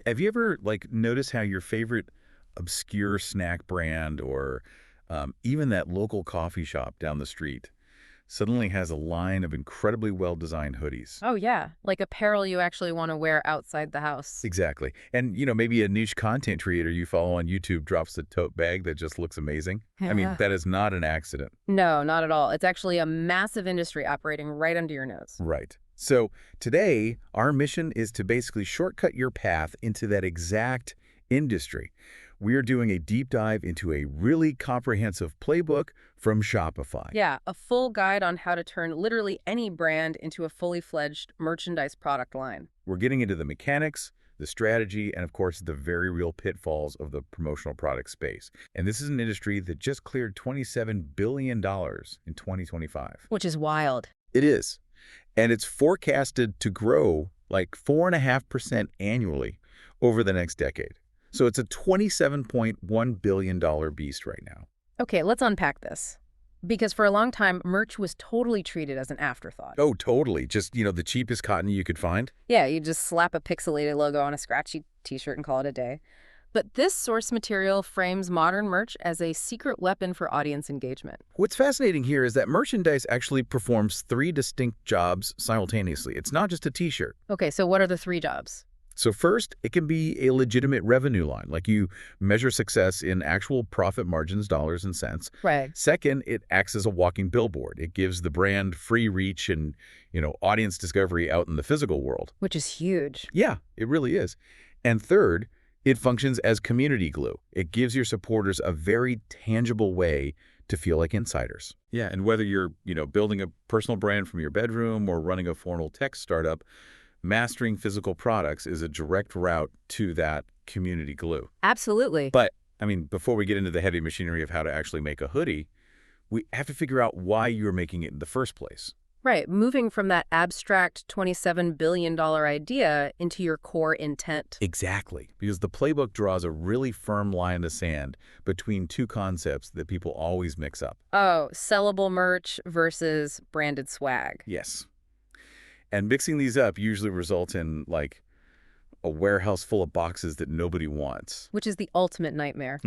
Have you ever, like, noticed how your favorite obscure snack brand or even that local coffee shop down the street suddenly has a line of incredibly well-designed hoodies? Oh, yeah. Like apparel you actually want to wear outside the house. Exactly. And, maybe a niche content creator you follow on YouTube drops a tote bag that just looks amazing. I mean, Yeah. that is not an accident. No, not at all. It's actually a massive industry operating right under your nose. Right. So today, our mission is to basically shortcut your path into that exact industry. We are doing a deep dive into a really comprehensive playbook from Shopify. Yeah, a full guide on how to turn literally any brand into a fully fledged merchandise product line. We're getting into the mechanics, the strategy, and of course, the very real pitfalls of the promotional product space. And this is an industry that just cleared $27 billion in 2025. Which is wild. It is. And it's forecasted to grow like 4.5% annually over the next decade. So it's a $27.1 billion beast right now. Okay, let's unpack this. Because for a long time, merch was totally treated as an afterthought. Oh, totally. Just, the cheapest cotton you could find. Yeah, you just slap a pixelated logo on a scratchy t-shirt and call it a day. But this source material frames modern merch as a secret weapon for audience engagement. What's fascinating here is that merchandise actually performs three distinct jobs simultaneously. It's not just a t-shirt. Okay, so what are the three jobs? So first, it can be a legitimate revenue line, like you measure success in actual profit margins, dollars and cents. Right. Second, it acts as a walking billboard. It gives the brand free reach and, audience discovery out in the physical world. Which is huge. Yeah, it really is. And third, it functions as community glue. It gives your supporters a very tangible way to feel like insiders. Yeah, and whether you're, building a personal brand from your bedroom or running a formal tech startup, mastering physical products is a direct route to that community glue. Absolutely. But, before we get into the heavy machinery of how to actually make a hoodie, we have to figure out why you're making it in the first place. Right, moving from that abstract $27 billion idea into your core intent. Exactly, because the playbook draws a really firm line in the sand between two concepts that people always mix up. Oh, sellable merch versus branded swag. Yes. And mixing these up usually results in, like, a warehouse full of boxes that nobody wants. Which is the ultimate nightmare.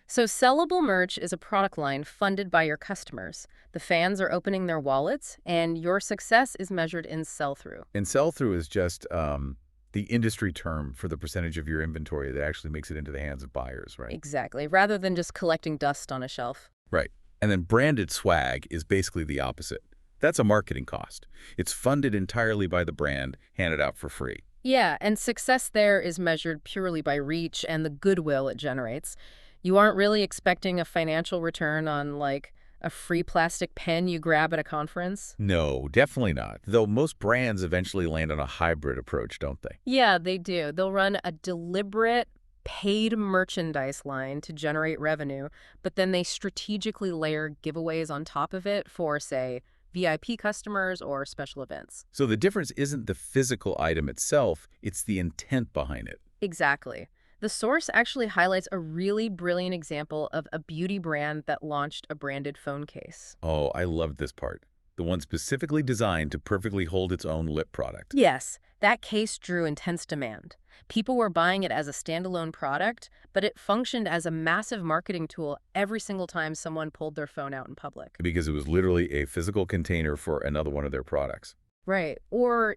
So sellable merch is a product line funded by your customers. The fans are opening their wallets, and your success is measured in sell-through. And sell-through is just the industry term for the percentage of your inventory that actually makes it into the hands of buyers, right? Exactly, rather than just collecting dust on a shelf. Right. And then branded swag is basically the opposite. That's a marketing cost. It's funded entirely by the brand, handed out for free. Yeah, and success there is measured purely by reach and the goodwill it generates. You aren't really expecting a financial return on, like, a free plastic pen you grab at a conference. No, definitely not. Though most brands eventually land on a hybrid approach, don't they? Yeah, they do. They'll run a deliberate paid merchandise line to generate revenue, but then they strategically layer giveaways on top of it for, say, VIP customers or special events. So the difference isn't the physical item itself, it's the intent behind it. Exactly. The source actually highlights a really brilliant example of a beauty brand that launched a branded phone case. Oh, I loved this part. The one specifically designed to perfectly hold its own lip product. Yes, that case drew intense demand. People were buying it as a standalone product, but it functioned as a massive marketing tool every single time someone pulled their phone out in public. Because it was literally a physical container for another one of their products. Right. Or,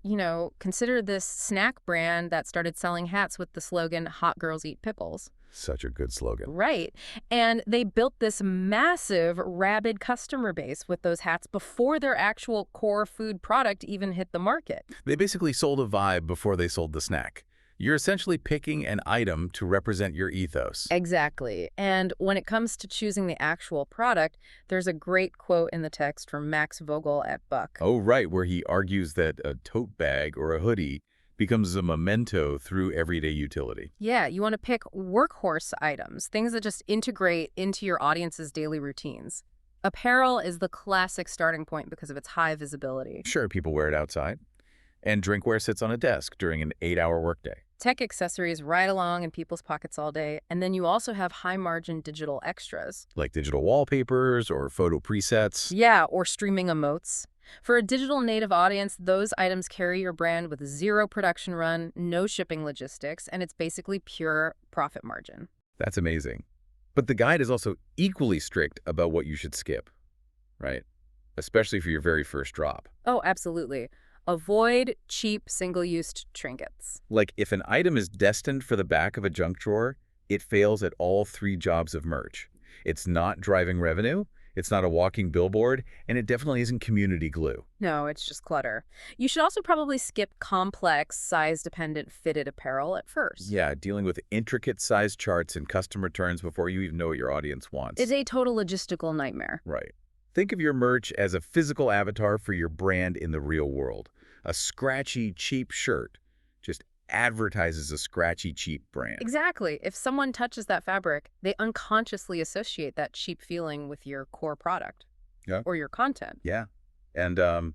consider this snack brand that started selling hats with the slogan, "Hot girls eat pickles." Such a good slogan. Right. And they built this massive, rabid customer base with those hats before their actual core food product even hit the market. They basically sold a vibe before they sold the snack. You're essentially picking an item to represent your ethos. Exactly. And when it comes to choosing the actual product, there's a great quote in the text from Max Vogel at Buck. Oh, right, where he argues that a tote bag or a hoodie becomes a memento through everyday utility. Yeah, you want to pick workhorse items, things that just integrate into your audience's daily routines. Apparel is the classic starting point because of its high visibility. Sure, people wear it outside. And drinkware sits on a desk during an 8-hour workday. Tech accessories ride along in people's pockets all day, and then you also have high-margin digital extras. Like digital wallpapers or photo presets. Yeah, or streaming emotes. For a digital native audience, those items carry your brand with zero production run, no shipping logistics, and it's basically pure profit margin. That's amazing. But the guide is also equally strict about what you should skip, right? Especially for your very first drop. Oh, absolutely. Avoid cheap, single-use trinkets. Like if an item is destined for the back of a junk drawer, it fails at all 3 jobs of merch. It's not driving revenue, it's not a walking billboard, and it definitely isn't community glue. No, it's just clutter. You should also probably skip complex, size-dependent fitted apparel at first. Yeah, dealing with intricate size charts and custom returns before you even know what your audience wants. It's a total logistical nightmare. Right. Think of your merch as a physical avatar for your brand in the real world. A scratchy, cheap shirt just advertises a scratchy, cheap brand. Exactly. If someone touches that fabric, they unconsciously associate that cheap feeling with your core product Yeah. or your content. Yeah. And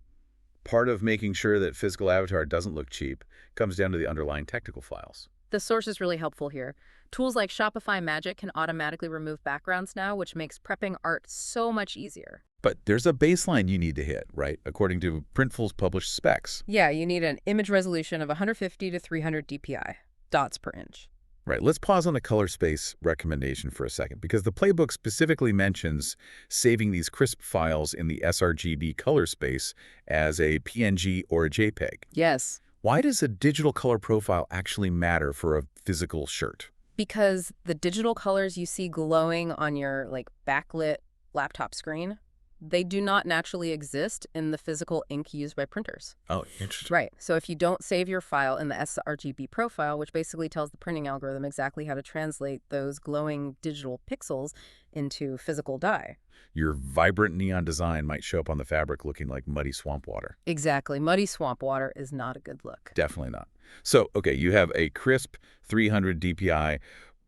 part of making sure that physical avatar doesn't look cheap comes down to the underlying technical files. The source is really helpful here. Tools like Shopify Magic can automatically remove backgrounds now, which makes prepping art so much easier. But there's a baseline you need to hit, right? According to Printful's published specs. Yeah, you need an image resolution of 150 to 300 dpi, dots per inch. Right, let's pause on the color space recommendation for a second, because the playbook specifically mentions saving these crisp files in the sRGB color space as a PNG or a JPEG. Yes. Why does a digital color profile actually matter for a physical shirt? Because the digital colors you see glowing on your backlit laptop screen, they do not naturally exist in the physical ink used by printers. Oh, interesting. Right. So if you don't save your file in the sRGB profile, which basically tells the printing algorithm exactly how to translate those glowing digital pixels into physical dye. Your vibrant neon design might show up on the fabric looking like muddy swamp water. Exactly. Muddy swamp water is not a good look. Definitely not. So, okay, you have a crisp 300 DPI,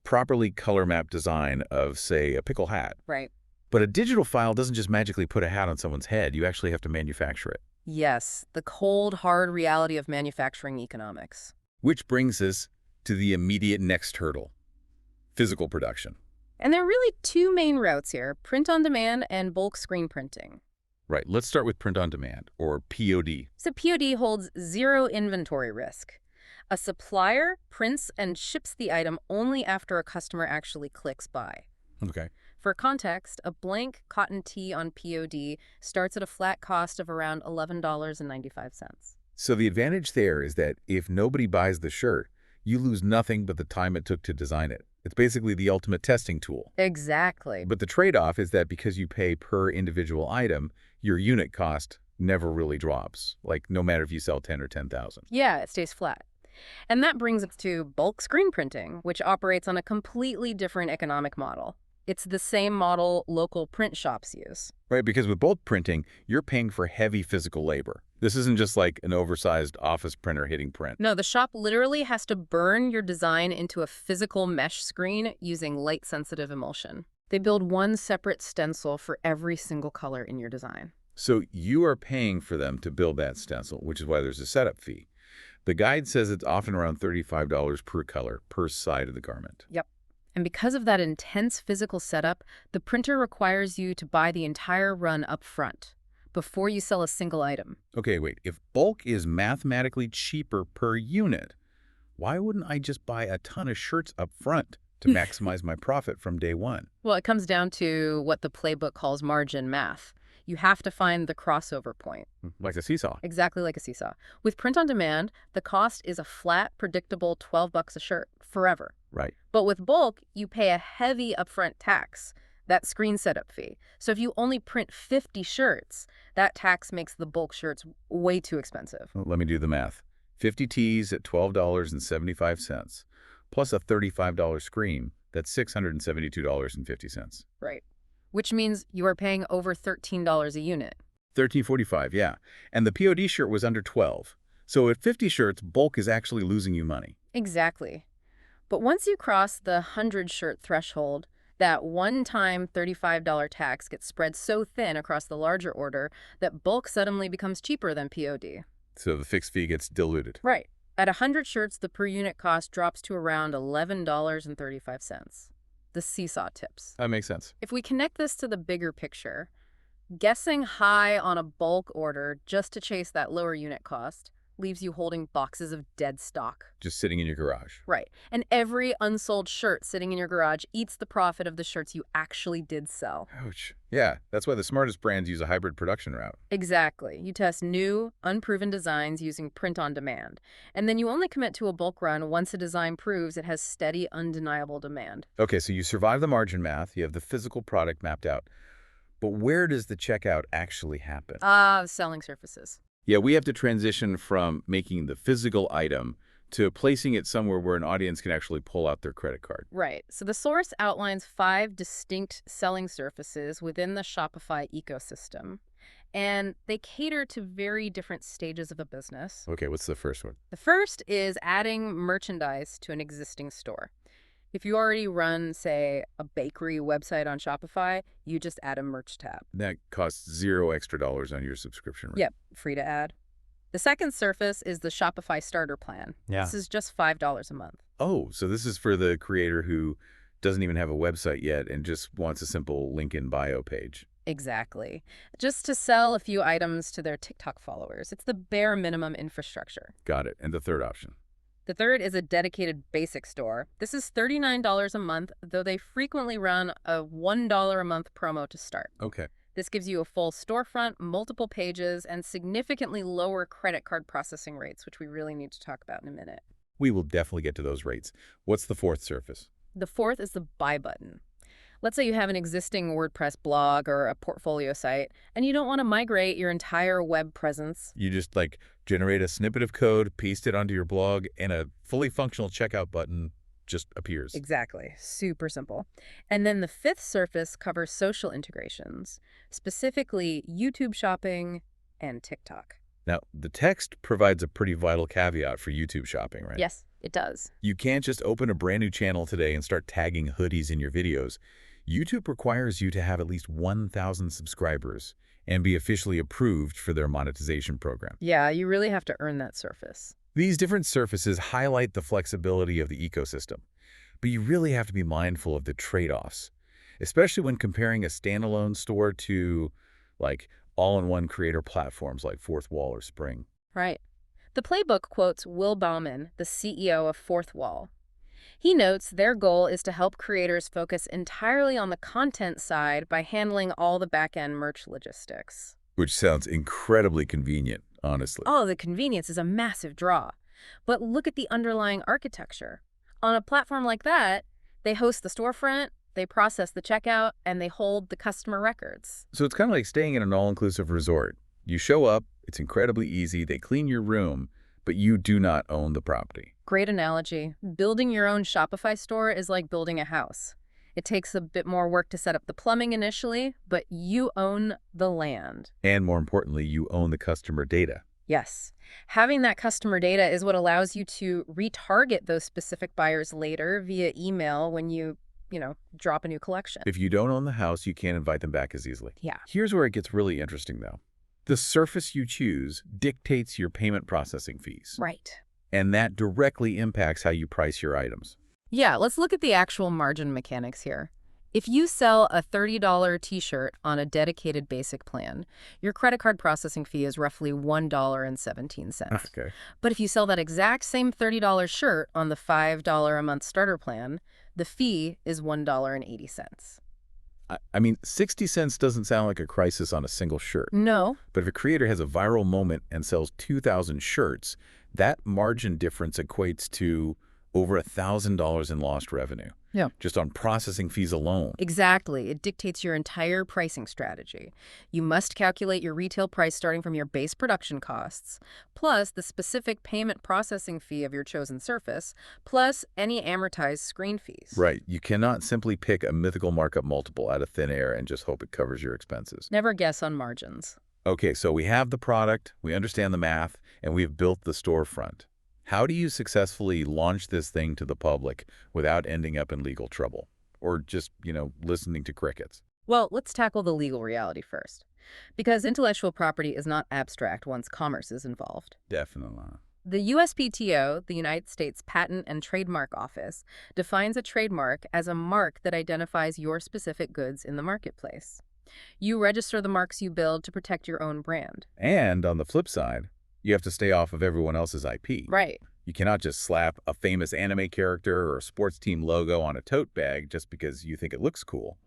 properly color mapped design of, say, a pickle hat. Right. But a digital file doesn't just magically put a hat on someone's head. You actually have to manufacture it. Yes, the cold, hard reality of manufacturing economics. Which brings us to the immediate next hurdle, physical production. And there are really two main routes here, print on demand and bulk screen printing. Right, let's start with print on demand, or POD. So POD holds zero inventory risk. A supplier prints and ships the item only after a customer actually clicks buy. Okay. For context, a blank cotton tee on POD starts at a flat cost of around $11.95. So the advantage there is that if nobody buys the shirt, you lose nothing but the time it took to design it. It's basically the ultimate testing tool. Exactly. But the trade-off is that because you pay per individual item, your unit cost never really drops, like no matter if you sell 10 or 10,000. Yeah, it stays flat. And that brings us to bulk screen printing, which operates on a completely different economic model. It's the same model local print shops use. Right, because with bulk printing, you're paying for heavy physical labor. This isn't just like an oversized office printer hitting print. No, the shop literally has to burn your design into a physical mesh screen using light-sensitive emulsion. They build one separate stencil for every single color in your design. So you are paying for them to build that stencil, which is why there's a setup fee. The guide says it's often around $35 per color per side of the garment. Yep. And because of that intense physical setup, the printer requires you to buy the entire run up front before you sell a single item. Okay, wait. If bulk is mathematically cheaper per unit, why wouldn't I just buy a ton of shirts up front to maximize my profit from day one? Well, it comes down to what the playbook calls margin math. You have to find the crossover point. Like a seesaw. Exactly like a seesaw. With print on demand, the cost is a flat, predictable $12 a shirt forever. Right. But with bulk, you pay a heavy upfront tax, that screen setup fee. So if you only print 50 shirts, that tax makes the bulk shirts way too expensive. Well, let me do the math. 50 tees at $12.75, plus a $35 screen, that's $672.50. Right. Which means you are paying over $13 a unit. $13.45, yeah. And the POD shirt was under 12. So at 50 shirts, bulk is actually losing you money. Exactly. But once you cross the 100-shirt threshold, that one-time $35 tax gets spread so thin across the larger order that bulk suddenly becomes cheaper than POD. So the fixed fee gets diluted. Right. At 100 shirts, the per unit cost drops to around $11.35. The seesaw tips. That makes sense. If we connect this to the bigger picture, Guessing high on a bulk order just to chase that lower unit cost leaves you holding boxes of dead stock. Just sitting in your garage. Right. And every unsold shirt sitting in your garage eats the profit of the shirts you actually did sell. Ouch. Yeah, that's why the smartest brands use a hybrid production route. Exactly. You test new, unproven designs using print on demand. And then you only commit to a bulk run once a design proves it has steady, undeniable demand. Okay, so you survive the margin math, you have the physical product mapped out. But where does the checkout actually happen? Selling surfaces. Yeah, we have to transition from making the physical item to placing it somewhere where an audience can actually pull out their credit card. Right. So the source outlines 5 distinct selling surfaces within the Shopify ecosystem, and they cater to very different stages of a business. Okay, what's the first one? The first is adding merchandise to an existing store. If you already run, say, a bakery website on Shopify, you just add a merch tab. That costs $0 extra on your subscription rate. Yep, free to add. The second surface is the Shopify Starter Plan. Yeah. This is just $5 a month. Oh, so this is for the creator who doesn't even have a website yet and just wants a simple link in bio page. Exactly. Just to sell a few items to their TikTok followers. It's the bare minimum infrastructure. Got it. And the third option? The third is a dedicated basic store. This is $39 a month, though they frequently run a $1 a month promo to start. Okay. This gives you a full storefront, multiple pages, and significantly lower credit card processing rates, which we really need to talk about in a minute. We will definitely get to those rates. What's the fourth surface? The fourth is the buy button. Let's say you have an existing WordPress blog or a portfolio site, and you don't want to migrate your entire web presence. You just generate a snippet of code, paste it onto your blog, and a fully functional checkout button just appears. Exactly. Super simple. And then the fifth surface covers social integrations, specifically YouTube shopping and TikTok. Now, the text provides a pretty vital caveat for YouTube shopping, right? Yes, it does. You can't just open a brand new channel today and start tagging hoodies in your videos. YouTube requires you to have at least 1,000 subscribers and be officially approved for their monetization program. Yeah, you really have to earn that surface. These different surfaces highlight the flexibility of the ecosystem, but you really have to be mindful of the trade-offs, especially when comparing a standalone store to all-in-one creator platforms like Fourth Wall or Spring. Right. The playbook quotes Will Bauman, the CEO of Fourth Wall. He notes their goal is to help creators focus entirely on the content side by handling all the back-end merch logistics. Which sounds incredibly convenient, honestly. Oh, the convenience is a massive draw. But look at the underlying architecture. On a platform like that, they host the storefront, they process the checkout, and they hold the customer records. So it's kind of like staying in an all-inclusive resort. You show up, it's incredibly easy, they clean your room, but you do not own the property. Great analogy. Building your own Shopify store is like building a house. It takes a bit more work to set up the plumbing initially, but you own the land. And more importantly, you own the customer data. Yes. Having that customer data is what allows you to retarget those specific buyers later via email when you drop a new collection. If you don't own the house, you can't invite them back as easily. Yeah. Here's where it gets really interesting, though. The surface you choose dictates your payment processing fees. Right. And that directly impacts how you price your items. Yeah, let's look at the actual margin mechanics here. If you sell a $30 t-shirt on a dedicated basic plan, your credit card processing fee is roughly $1.17. Okay. But if you sell that exact same $30 shirt on the $5 a month starter plan, the fee is $1.80. I mean, 60 cents doesn't sound like a crisis on a single shirt. No. But if a creator has a viral moment and sells 2,000 shirts, that margin difference equates to over $1,000 in lost revenue. Yeah. Just on processing fees alone. Exactly. It dictates your entire pricing strategy. You must calculate your retail price starting from your base production costs, plus the specific payment processing fee of your chosen surface, plus any amortized screen fees. Right. You cannot simply pick a mythical markup multiple out of thin air and just hope it covers your expenses. Never guess on margins. Okay, so we have the product, we understand the math, and we've built the storefront. How do you successfully launch this thing to the public without ending up in legal trouble? Or just, listening to crickets? Well, let's tackle the legal reality first. Because intellectual property is not abstract once commerce is involved. Definitely not. The USPTO, the United States Patent and Trademark Office, defines a trademark as a mark that identifies your specific goods in the marketplace. You register the marks you build to protect your own brand. And on the flip side, you have to stay off of everyone else's IP. Right. You cannot just slap a famous anime character or a sports team logo on a tote bag just because you think it looks cool.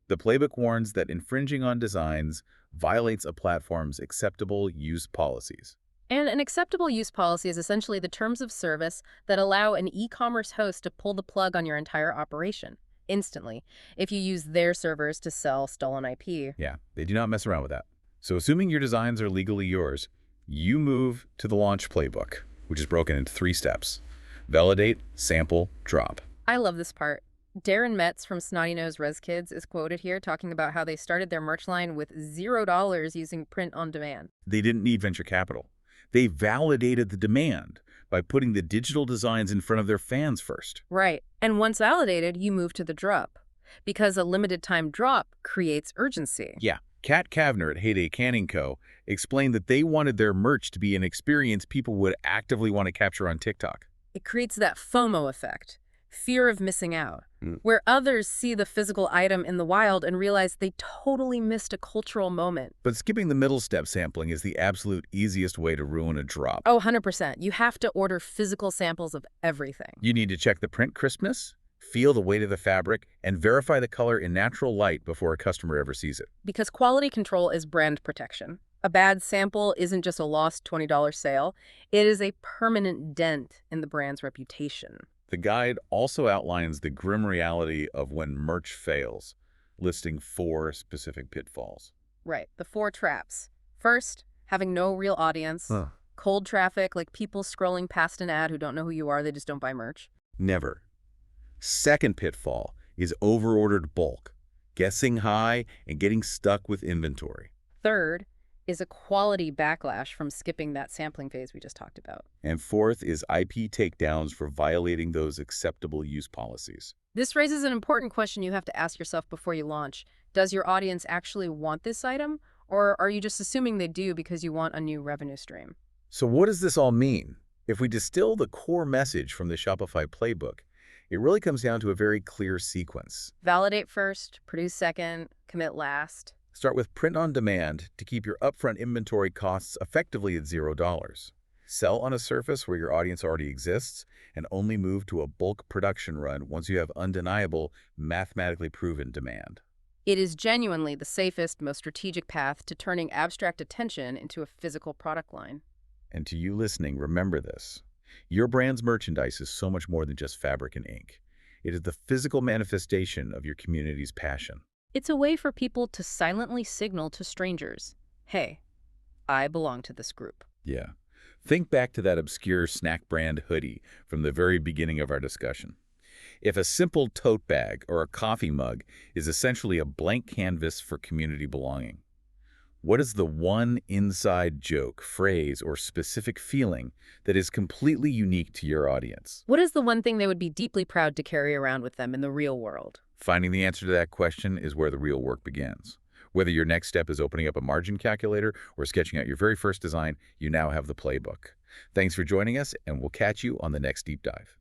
The playbook warns that infringing on designs violates a platform's acceptable use policies. And an acceptable use policy is essentially the terms of service that allow an e-commerce host to pull the plug on your entire operation instantly if you use their servers to sell stolen IP. Yeah, they do not mess around with that. So assuming your designs are legally yours, you move to the launch playbook, which is broken into 3 steps. Validate, sample, drop. I love this part. Darren Metz from Snotty Nose Res Kids is quoted here talking about how they started their merch line with $0 using print on demand. They didn't need venture capital. They validated the demand by putting the digital designs in front of their fans first. Right. And once validated, you move to the drop. Because a limited time drop creates urgency. Yeah. Kat Kavner at Heyday Canning Co. explained that they wanted their merch to be an experience people would actively want to capture on TikTok. It creates that FOMO effect, fear of missing out, where others see the physical item in the wild and realize they totally missed a cultural moment. But skipping the middle step sampling is the absolute easiest way to ruin a drop. Oh, 100%. You have to order physical samples of everything. You need to check the print crispness, feel the weight of the fabric, and verify the color in natural light before a customer ever sees it. Because quality control is brand protection. A bad sample isn't just a lost $20 sale. It is a permanent dent in the brand's reputation. The guide also outlines the grim reality of when merch fails, listing 4 specific pitfalls. Right, the 4 traps. First, having no real audience. Cold traffic, like people scrolling past an ad who don't know who you are, they just don't buy merch. Never. Second pitfall is overordered bulk, guessing high and getting stuck with inventory. Third is a quality backlash from skipping that sampling phase we just talked about. And fourth is IP takedowns for violating those acceptable use policies. This raises an important question you have to ask yourself before you launch. Does your audience actually want this item, or are you just assuming they do because you want a new revenue stream? So what does this all mean? If we distill the core message from the Shopify playbook, it really comes down to a very clear sequence. Validate first, produce second, commit last. Start with print on demand to keep your upfront inventory costs effectively at $0. Sell on a surface where your audience already exists, and only move to a bulk production run once you have undeniable, mathematically proven demand. It is genuinely the safest, most strategic path to turning abstract attention into a physical product line. And to you listening, remember this. Your brand's merchandise is so much more than just fabric and ink. It is the physical manifestation of your community's passion. It's a way for people to silently signal to strangers, hey, I belong to this group. Yeah. Think back to that obscure snack brand hoodie from the very beginning of our discussion. If a simple tote bag or a coffee mug is essentially a blank canvas for community belonging, what is the one inside joke, phrase, or specific feeling that is completely unique to your audience? What is the one thing they would be deeply proud to carry around with them in the real world? Finding the answer to that question is where the real work begins. Whether your next step is opening up a margin calculator or sketching out your very first design, you now have the playbook. Thanks for joining us, and we'll catch you on the next deep dive.